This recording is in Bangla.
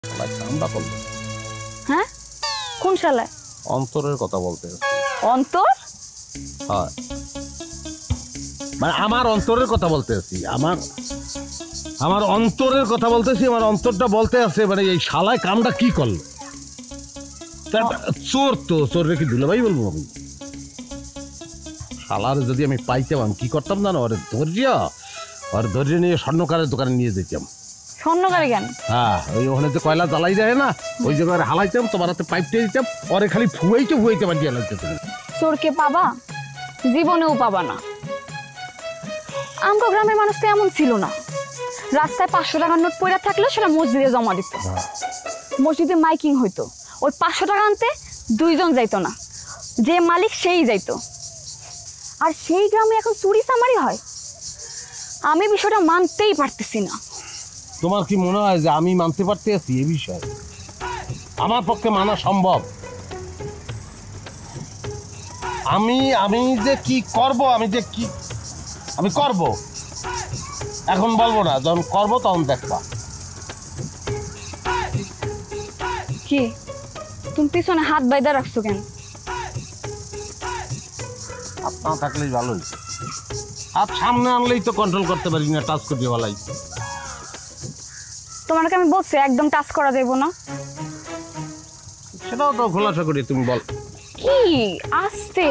আমরা বলবো হ্যাঁ কোন শালায়? অন্তরের কথা বলতে। অন্তর? হ্যাঁ মানে আমার অন্তরের কথা বলতে আছি, আমার অন্তরের কথা বলতেছি। আমার অন্তরটা বলতে আছে মানে এই শালায় কামটা কি করলো। চোর তো, চোর রেখে দিল ভাই বলবো আমি। শালার যদি আমি পাইতাম আমি কি করতাম জানো, ওর ধৈর্য নিয়ে স্বর্ণকারের দোকানে নিয়ে যেতাম। স্বর্ণকারে কেন? হ্যাঁ ওই ওখানে যে কয়লা জ্বালাই যায় না, ওই জায়গায় হালাইতাম, তোমার হাতে পাইপ দিয়ে দিতাম, ওরে খালি ফুয়াইতে বাজিয়ে লাগছে। তুমি চোরকে পাবা, জীবনেও পাবা না। আমগো গ্রামের মানুষ তো এমন ছিল না, রাস্তায় 500 টাকার নোট পড়ে থাকলে সেটা মসজিদে জমা দিত। মসজিদে মাইকিং হইতো, ওই 500 টাকা আনতে 2 জন যাইতো না, যে মালিক সেই যাইতো। আর সেই গ্রামে এখন চুরি চামারি হয়। আমি বিষয়টা মানতেই পারতেছি না। তোমার কি মনে হয় যে আমি মানতে পারতে আছি এই বিষয়ে? আমার পক্ষে মানা সম্ভব? আমি যে কি করব, আমি করব, এখন বলবো না, যখন করবো তখন দেখবা। কি তুমি পিছনে হাত বাইদা রাখছো কেন? হাত না থাকলেই ভালো হইছে। হাত সামনে আনলেই তো কন্ট্রোল করতে পারি না, টাচ করে বলাই। তোমাকে আমি বলছি একদম টাচ করা যাইব না। সেটাও তো খোলাসা করি, তুমি বল। কি আস্তে